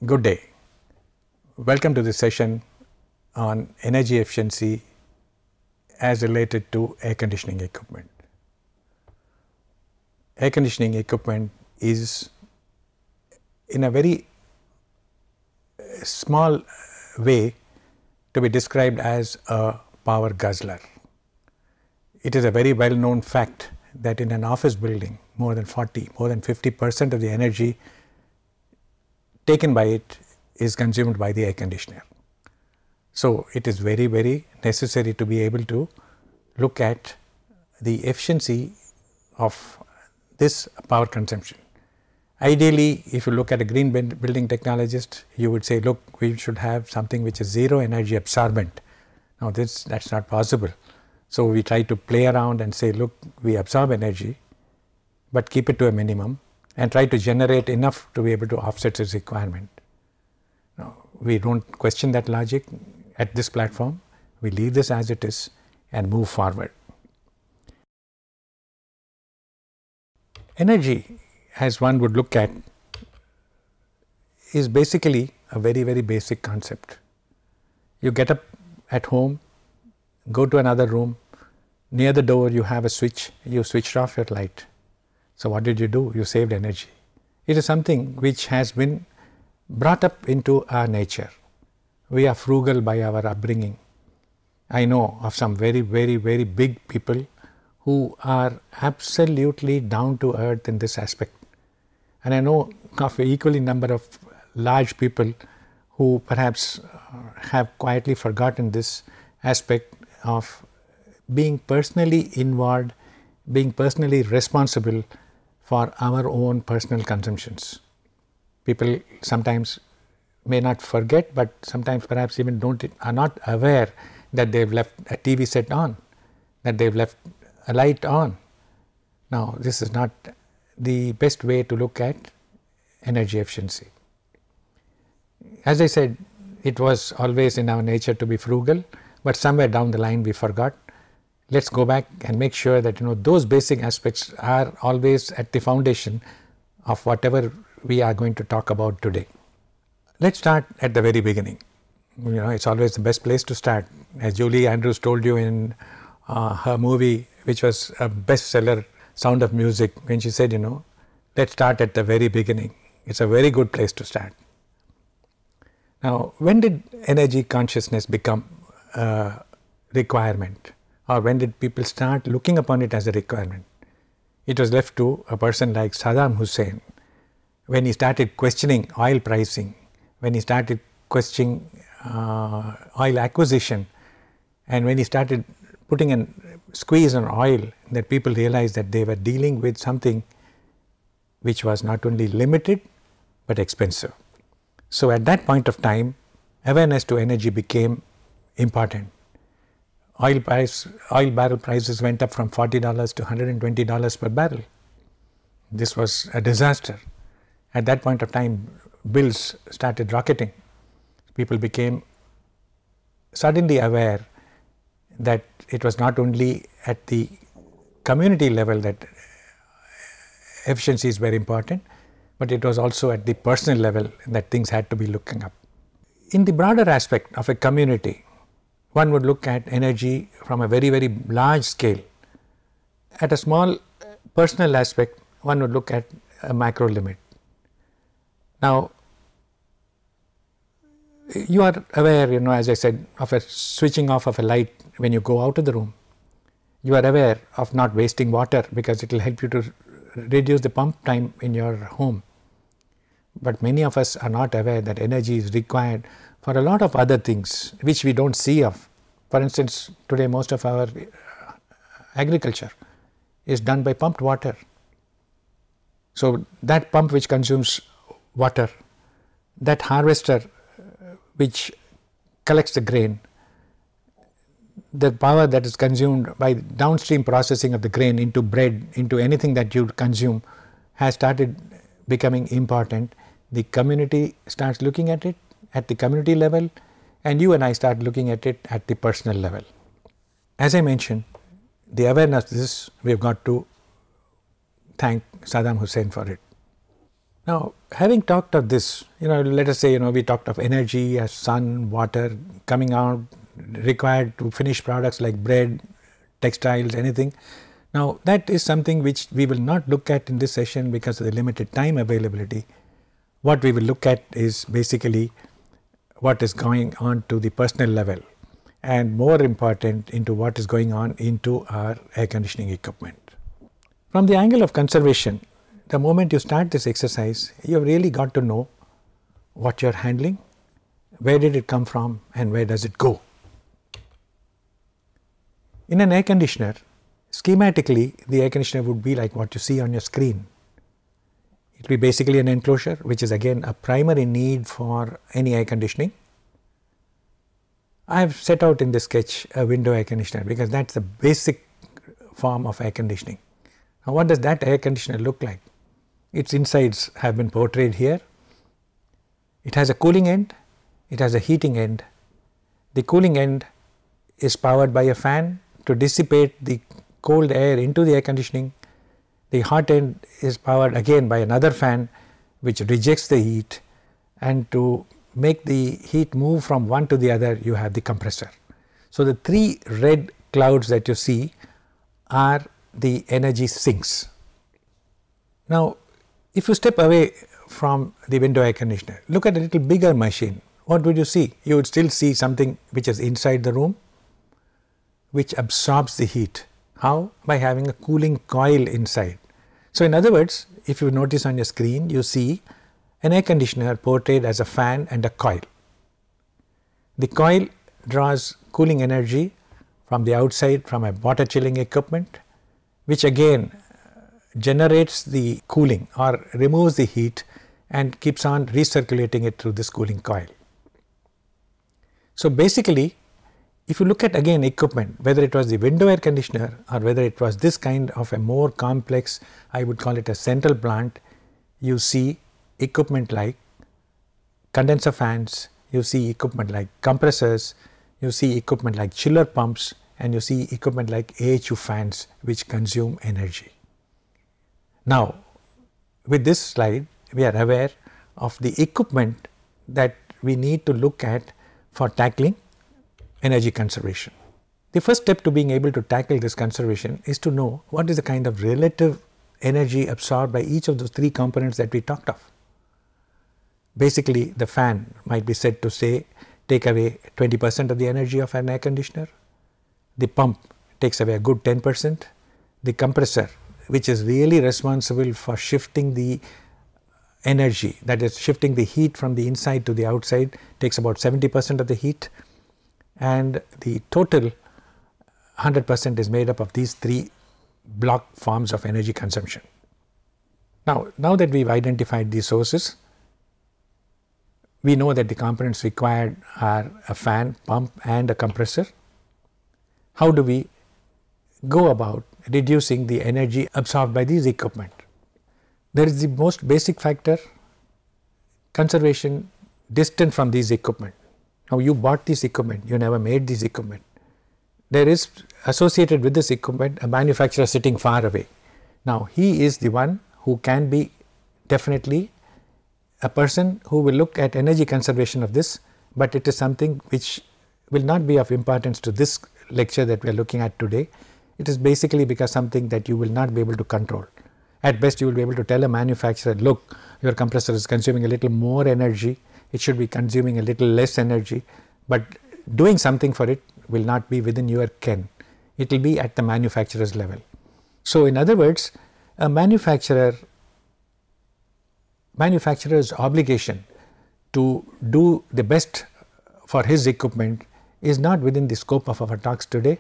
Good day. Welcome to this session on energy efficiency as related to air conditioning equipment. Air conditioning equipment is in a very small way to be described as a power guzzler. It is a very well known fact that in an office building more than 50% of the energy taken by it is consumed by the air conditioner. So, it is very necessary to be able to look at the efficiency of this power consumption. Ideally, if you look at a green building technologist, you would say, look, we should have something which is zero energy absorbent. Now, that's not possible. So, we try to play around and say, look, we absorb energy, but keep it to a minimum and try to generate enough to be able to offset its requirement. Now, we do not question that logic at this platform. We leave this as it is and move forward. Energy, as one would look at, is basically a very basic concept. You get up at home, go to another room, near the door you have a switch, you switched off your light. So, what did you do? You saved energy. It is something which has been brought up into our nature. We are frugal by our upbringing. I know of some very big people who are absolutely down to earth in this aspect. And I know of an equally number of large people who perhaps have quietly forgotten this aspect of being personally involved, being personally responsible for our own personal consumptions. People sometimes may not forget, but sometimes perhaps even are not aware that they have left a TV set on, that they have left a light on. Now, this is not the best way to look at energy efficiency. As I said, it was always in our nature to be frugal, but somewhere down the line we forgot. Let us go back and make sure that those basic aspects are always at the foundation of whatever we are going to talk about today. Let us start at the very beginning. It is always the best place to start. As Julie Andrews told you in her movie, which was a bestseller, Sound of Music, when she said, let us start at the very beginning. It is a very good place to start. Now, when did energy consciousness become a requirement? Or when did people start looking upon it as a requirement? It was left to a person like Saddam Hussein when he started questioning oil pricing, when he started questioning oil acquisition, and when he started putting a squeeze on oil, that people realized that they were dealing with something which was not only limited but expensive. So, at that point of time, awareness to energy became important. Oil barrel prices went up from $40 to $120 per barrel. This was a disaster. At that point of time, bills started rocketing. People became suddenly aware that it was not only at the community level that efficiencies were important, but it was also at the personal level that things had to be looking up. In the broader aspect of a community, one would look at energy from a very large scale. At a small personal aspect, one would look at a macro limit. Now, you are aware, as I said, of a switching off of a light when you go out of the room. You are aware of not wasting water because it will help you to reduce the pump time in your home. But many of us are not aware that energy is required for a lot of other things which we do not see of. For instance, today most of our agriculture is done by pumped water. So, that pump which consumes water, that harvester which collects the grain, the power that is consumed by downstream processing of the grain into bread, into anything that you consume, has started becoming important. The community starts looking at it at the community level, and you and I start looking at it at the personal level. As I mentioned, the awareness of this, we have got to thank Saddam Hussein for it. Now, having talked of this, let us say, we talked of energy as sun, water coming out required to finish products like bread, textiles, anything. Now, that is something which we will not look at in this session because of the limited time availability. What we will look at is basically what is going on to the personal level, and more important, into what is going on into our air conditioning equipment. From the angle of conservation, the moment you start this exercise, you have really got to know what you are handling, where did it come from, and where does it go. In an air conditioner, schematically the air conditioner would be like what you see on your screen. It will be basically an enclosure, which is again a primary need for any air conditioning. I have set out in this sketch a window air conditioner because that is the basic form of air conditioning. Now, what does that air conditioner look like? Its insides have been portrayed here. It has a cooling end, it has a heating end. The cooling end is powered by a fan to dissipate the cold air into the air conditioning. The hot end is powered again by another fan which rejects the heat, and to make the heat move from one to the other, you have the compressor. So, the three red clouds that you see are the energy sinks. Now, if you step away from the window air conditioner, look at a little bigger machine, what would you see? You would still see something which is inside the room, which absorbs the heat. How? By having a cooling coil inside. So, in other words, if you notice on your screen, you see an air conditioner portrayed as a fan and a coil. The coil draws cooling energy from the outside from a water chilling equipment, which again generates the cooling or removes the heat and keeps on recirculating it through this cooling coil. So, basically, if you look at again equipment, whether it was the window air conditioner or whether it was this kind of a more complex, I would call it a central plant, you see equipment like condenser fans, you see equipment like compressors, you see equipment like chiller pumps, and you see equipment like AHU fans which consume energy. Now, with this slide, we are aware of the equipment that we need to look at for tackling energy conservation. The first step to being able to tackle this conservation is to know what is the kind of relative energy absorbed by each of those three components that we talked of. Basically, the fan might be said to say take away 20% of the energy of an air conditioner. The pump takes away a good 10%. The compressor, which is really responsible for shifting the energy, that is shifting the heat from the inside to the outside, takes about 70% of the heat, and the total 100% is made up of these three block forms of energy consumption. Now that we have identified these sources, we know that the components required are a fan, pump and a compressor. How do we go about reducing the energy absorbed by these equipment? There is the most basic factor, conservation distant from these equipment. Now, you bought this equipment, you never made this equipment. There is associated with this equipment a manufacturer sitting far away. Now, he is the one who can be definitely a person who will look at energy conservation of this, but it is something which will not be of importance to this lecture that we are looking at today. It is basically because something that you will not be able to control. At best, you will be able to tell a manufacturer, look, your compressor is consuming a little more energy, it should be consuming a little less energy, but doing something for it will not be within your ken. It will be at the manufacturer's level. So, in other words, a manufacturer's obligation to do the best for his equipment is not within the scope of our talks today,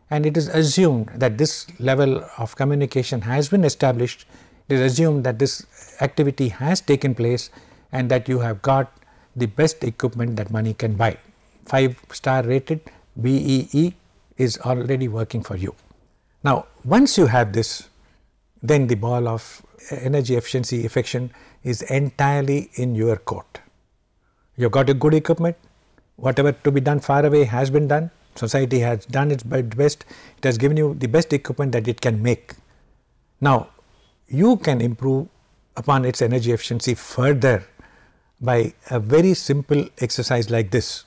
and it is assumed that this level of communication has been established. It is assumed that this activity has taken place and that you have got the best equipment that money can buy. 5-star rated BEE is already working for you. Now, once you have this, then the ball of energy efficiency affection is entirely in your court. You have got a good equipment, whatever to be done far away has been done, society has done its best, it has given you the best equipment that it can make. Now, you can improve upon its energy efficiency further by a very simple exercise like this.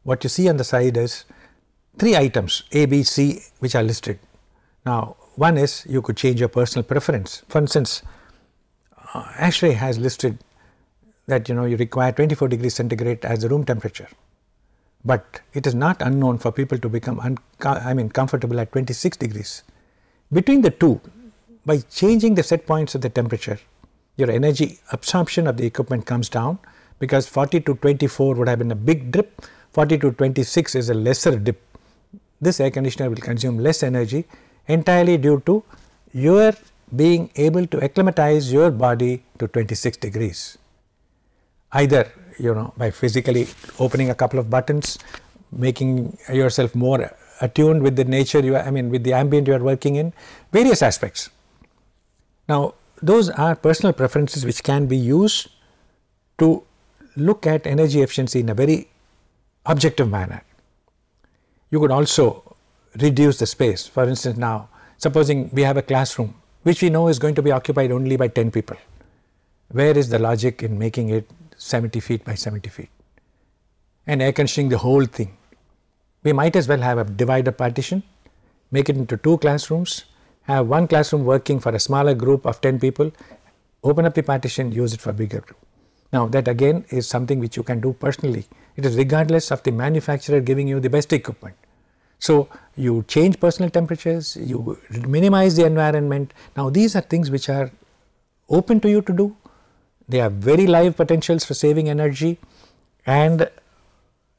What you see on the side is 3 items A, B, C which are listed. Now one is you could change your personal preference. For instance, ASHRAE has listed that you require 24 degrees centigrade as the room temperature, but it is not unknown for people to become comfortable at 26 degrees. Between the two, by changing the set points of the temperature, your energy absorption of the equipment comes down, because 40 to 24 would have been a big dip, 40 to 26 is a lesser dip. This air conditioner will consume less energy entirely due to your being able to acclimatize your body to 26 degrees. Either by physically opening a couple of buttons, making yourself more attuned with the nature with the ambient you are working in, various aspects. Now those are personal preferences which can be used to look at energy efficiency in a very objective manner. You could also reduce the space. For instance, now supposing we have a classroom which we know is going to be occupied only by 10 people. Where is the logic in making it 70 feet by 70 feet and air conditioning the whole thing? We might as well have a divider partition, make it into 2 classrooms, have one classroom working for a smaller group of 10 people, open up the partition, use it for bigger group. Now that again is something which you can do personally. It is regardless of the manufacturer giving you the best equipment. So you change personal temperatures, you minimize the environment. Now these are things which are open to you to do. They have very live potentials for saving energy and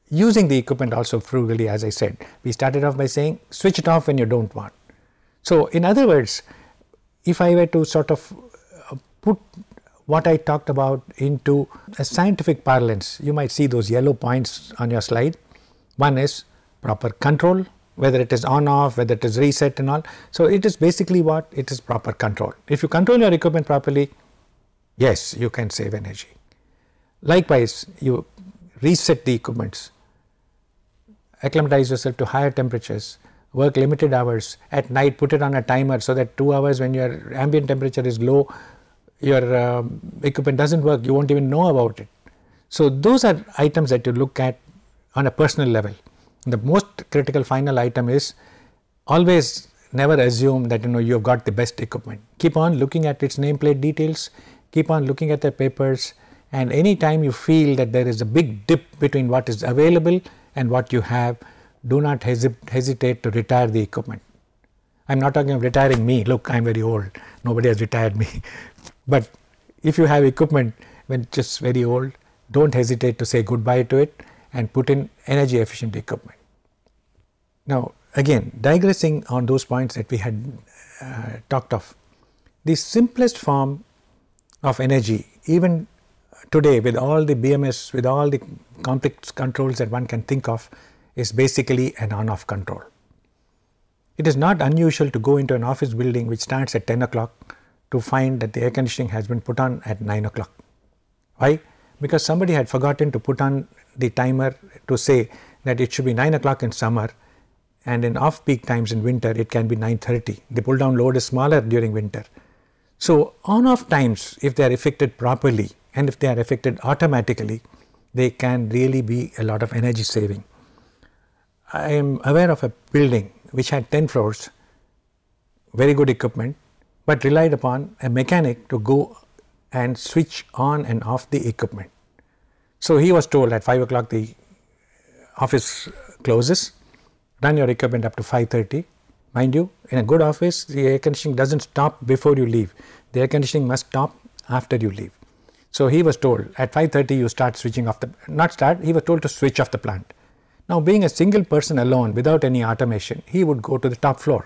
using the equipment also frugally. As I said, we started off by saying switch it off when you don't want. So in other words, if I were to sort of put what I talked about into a scientific parlance, you might see those yellow points on your slide. One is proper control, whether it is on off, whether it is reset and all. So it is basically what? It is proper control. If you control your equipment properly, yes, you can save energy. Likewise, you reset the equipments, acclimatize yourself to higher temperatures, work limited hours, at night put it on a timer so that 2 hours when your ambient temperature is low, your equipment does not work, you will not even know about it. So those are items that you look at on a personal level. The most critical final item is always never assume that you have got the best equipment. Keep on looking at its nameplate details, keep on looking at the papers, and any time you feel that there is a big dip between what is available and what you have, do not hesitate to retire the equipment. I am not talking of retiring me, look, I am very old, nobody has retired me. But if you have equipment when just very old, do not hesitate to say goodbye to it and put in energy efficient equipment. Now again, digressing on those points that we had talked of, the simplest form of energy even today with all the BMS, with all the complex controls that one can think of, is basically an on-off control. It is not unusual to go into an office building which starts at 10 o'clock to find that the air conditioning has been put on at 9 o'clock. Why? Because somebody had forgotten to put on the timer to say that it should be 9 o'clock in summer, and in off-peak times in winter it can be 9:30. The pull down load is smaller during winter. So on-off times, if they are affected properly and if they are affected automatically, they can really be a lot of energy saving. I am aware of a building which had 10 floors, very good equipment, but relied upon a mechanic to go and switch on and off the equipment. So he was told at 5 o'clock the office closes, run your equipment up to 5:30. Mind you, in a good office, the air conditioning does not stop before you leave. The air conditioning must stop after you leave. So he was told at 5:30 you start switching off he was told to switch off the plant. Now being a single person alone without any automation, he would go to the top floor,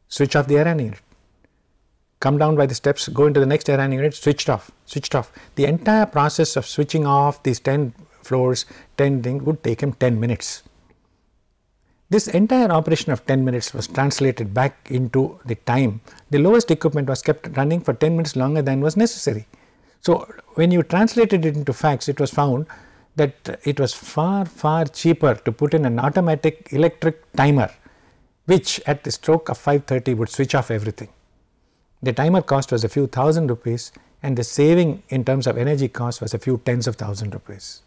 switch off the air handling unit, come down by the steps, go into the next air handling unit, switched off. The entire process of switching off these 10 floors, 10 things would take him 10 minutes. This entire operation of 10 minutes was translated back into the time. The lowest equipment was kept running for 10 minutes longer than was necessary. So when you translated it into facts, it was found that it was far cheaper to put in an automatic electric timer, which at the stroke of 5:30 would switch off everything. The timer cost was a few thousand rupees. and the saving in terms of energy cost was a few tens of thousands of rupees.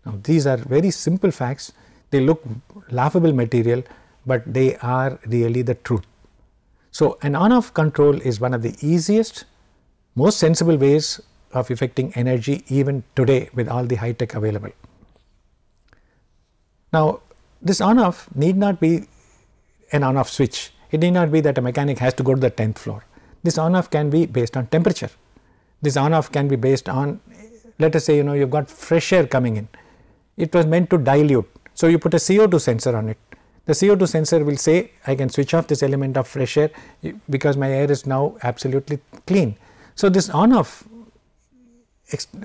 Now, these are very simple facts, they look laughable material, but they are really the truth. So, an on-off control is one of the easiest, most sensible ways of effecting energy even today with all the high tech available. Now, this on-off need not be an on-off switch. It need not be that a mechanic has to go to the 10th floor. This on-off can be based on temperature. This on-off can be based on, let us say, you have got fresh air coming in. It was meant to dilute. So, you put a CO2 sensor on it. The CO2 sensor will say, I can switch off this element of fresh air because my air is now absolutely clean. So, this on-off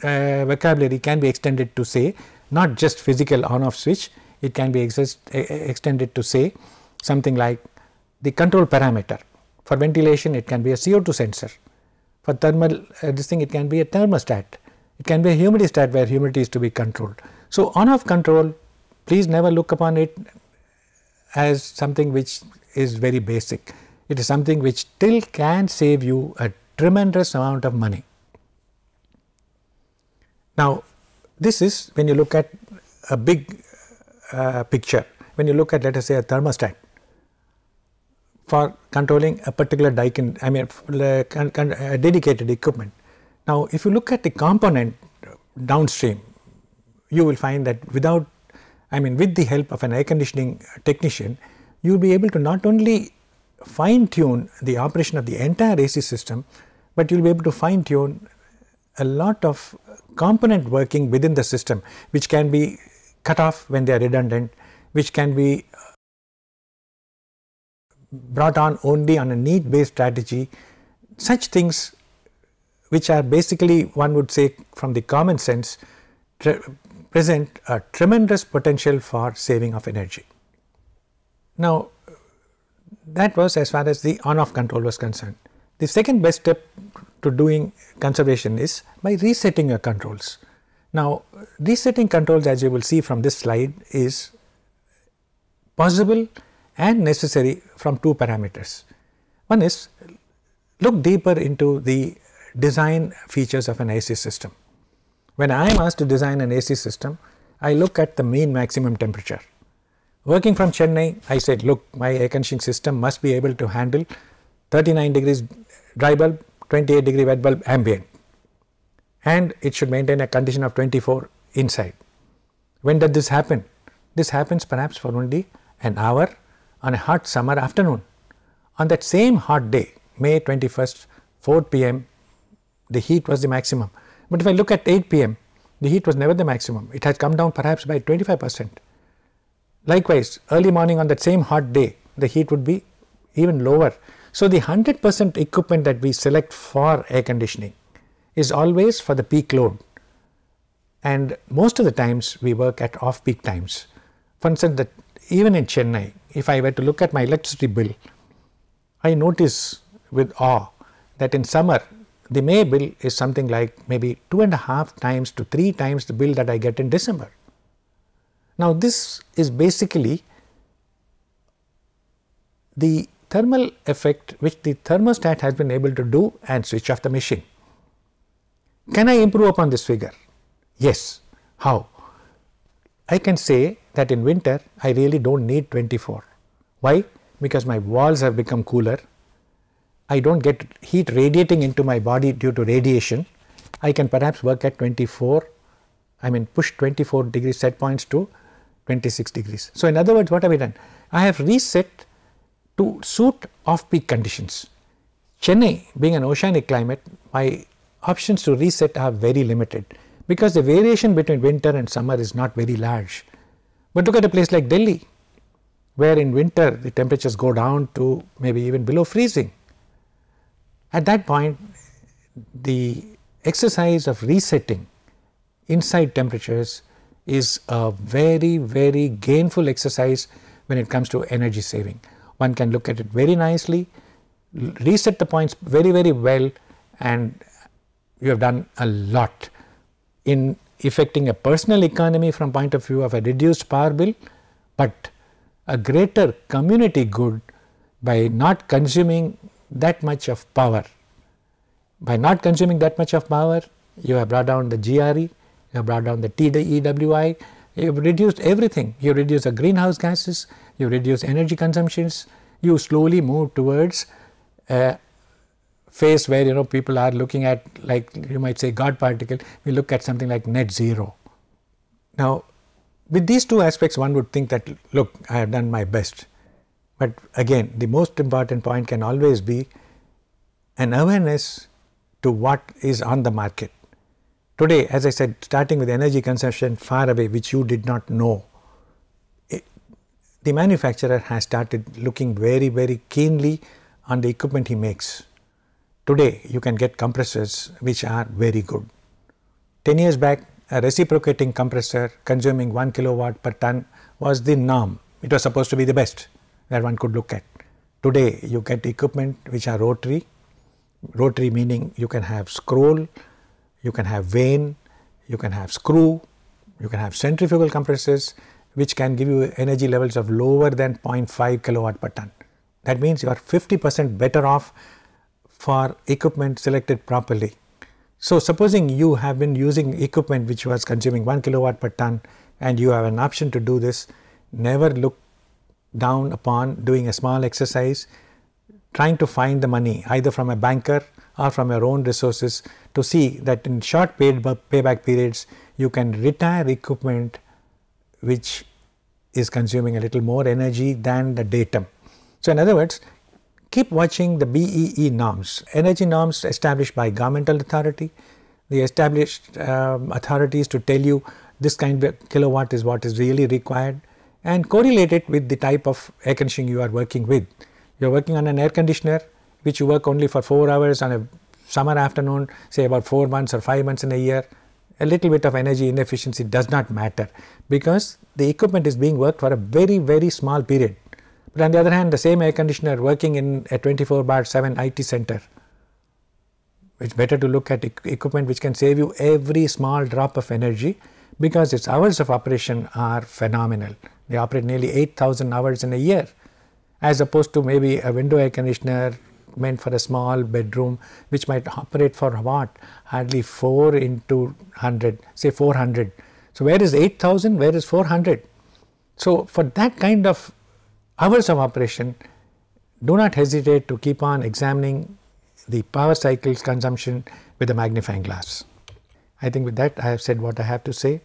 vocabulary can be extended to say not just physical on-off switch, it can be extended to say something like the control parameter. For ventilation, it can be a CO2 sensor. For thermal this thing, it can be a thermostat. It can be a humidistat where humidity is to be controlled. So, on-off control, please never look upon it as something which is very basic. It is something which still can save you a tremendous amount of money. Now, this is when you look at a big picture, when you look at, let us say, a thermostat for controlling a particular dedicated equipment. Now, if you look at the component downstream, you will find that with the help of an air conditioning technician, you will be able to not only fine tune the operation of the entire AC system, but you will be able to fine tune a lot of component working within the system, which can be cut off when they are redundant, which can be brought on only on a need based strategy. Such things which are basically, one would say from the common sense, present a tremendous potential for saving of energy. Now, that was as far as the on-off control was concerned. The second best step to doing conservation is by resetting your controls. Now, resetting controls, as you will see from this slide, is possible and necessary from two parameters. One is, look deeper into the design features of an AC system. When I am asked to design an AC system, I look at the mean maximum temperature. Working from Chennai, I said, look, my air conditioning system must be able to handle 39 degrees dry bulb, 28 degree wet bulb ambient, and it should maintain a condition of 24 inside. When does this happen? This happens perhaps for only an hour on a hot summer afternoon. On that same hot day, May 21st, 4 p.m, the heat was the maximum. But if I look at 8 p.m, the heat was never the maximum. It has come down perhaps by 25%. Likewise, early morning on that same hot day, the heat would be even lower. So, the 100% equipment that we select for air conditioning is always for the peak load, and most of the times we work at off peak times. For instance, that even in Chennai, if I were to look at my electricity bill, I notice with awe that in summer the May bill is something like maybe 2.5 times to 3 times the bill that I get in December. Now, this is basically the thermal effect which the thermostat has been able to do and switch off the machine. Can I improve upon this figure? Yes. How? I can say that in winter I really don't need 24. Why? Because my walls have become cooler. I don't get heat radiating into my body due to radiation. I can perhaps work at 24, push 24 degree set points to 26 degrees. So, in other words, what have I done? I have reset to suit off peak conditions. Chennai being an oceanic climate, my options to reset are very limited because the variation between winter and summer is not very large. But look at a place like Delhi, where in winter the temperatures go down to maybe even below freezing. At that point, the exercise of resetting inside temperatures is a very, very gainful exercise when it comes to energy saving. One can look at it very nicely, reset the points very, very well, and you have done a lot in effecting a personal economy from point of view of a reduced power bill, but a greater community good by not consuming that much of power By not consuming that much of power, you have brought down the GRE, you have brought down the TEWI, you have reduced everything. You reduce the greenhouse gases, you reduce energy consumptions, you slowly move towards a phase where people are looking at, like you might say, God particle. We look at something like net zero. Now, with these two aspects, one would think that, look, I have done my best. But again, the most important point can always be an awareness to what is on the market. Today, as I said, starting with energy consumption far away, which you did not know, the manufacturer has started looking very, very keenly on the equipment he makes. Today, you can get compressors which are very good. 10 years back, a reciprocating compressor consuming 1 kilowatt per ton was the norm. It was supposed to be the best that one could look at. Today, you get equipment which are rotary. Rotary meaning you can have scroll, you can have vane, you can have screw, you can have centrifugal compressors which can give you energy levels of lower than 0.5 kilowatt per ton. That means you are 50% better off for equipment selected properly. So, supposing you have been using equipment which was consuming 1 kilowatt per ton and you have an option to do this, never look down upon doing a small exercise, trying to find the money either from a banker or from your own resources to see that in short payback periods you can retire equipment which is consuming a little more energy than the datum. So, in other words, keep watching the BEE norms, energy norms established by governmental authority, the established authorities to tell you this kind of kilowatt is what is really required, and correlate it with the type of air conditioning you are working with. You are working on an air conditioner which you work only for 4 hours on a summer afternoon, say about 4 months or 5 months in a year, a little bit of energy inefficiency does not matter, because the equipment is being worked for a very, very small period. But on the other hand, the same air conditioner working in a 24/7 IT center, it's better to look at equipment which can save you every small drop of energy, because its hours of operation are phenomenal. They operate nearly 8,000 hours in a year, as opposed to maybe a window air conditioner meant for a small bedroom which might operate for what? Hardly 4 into 100, say 400. So, where is 8,000? Where is 400? So, for that kind of hours of operation, do not hesitate to keep on examining the power cycles consumption with a magnifying glass. I think with that I have said what I have to say.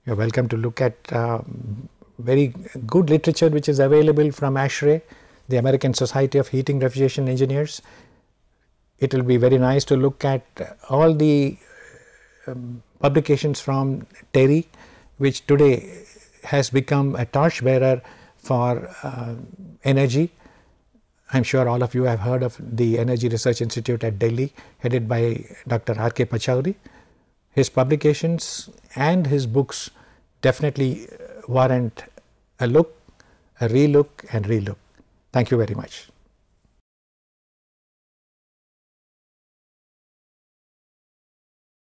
You are welcome to look at very good literature which is available from ASHRAE, the American Society of Heating Refrigeration Engineers. It will be very nice to look at all the publications from TERI, which today has become a torchbearer for energy. I am sure all of you have heard of the Energy Research Institute at Delhi, headed by Dr. R.K. Pachauri. His publications and his books definitely warrant a look, a relook and relook. Thank you very much.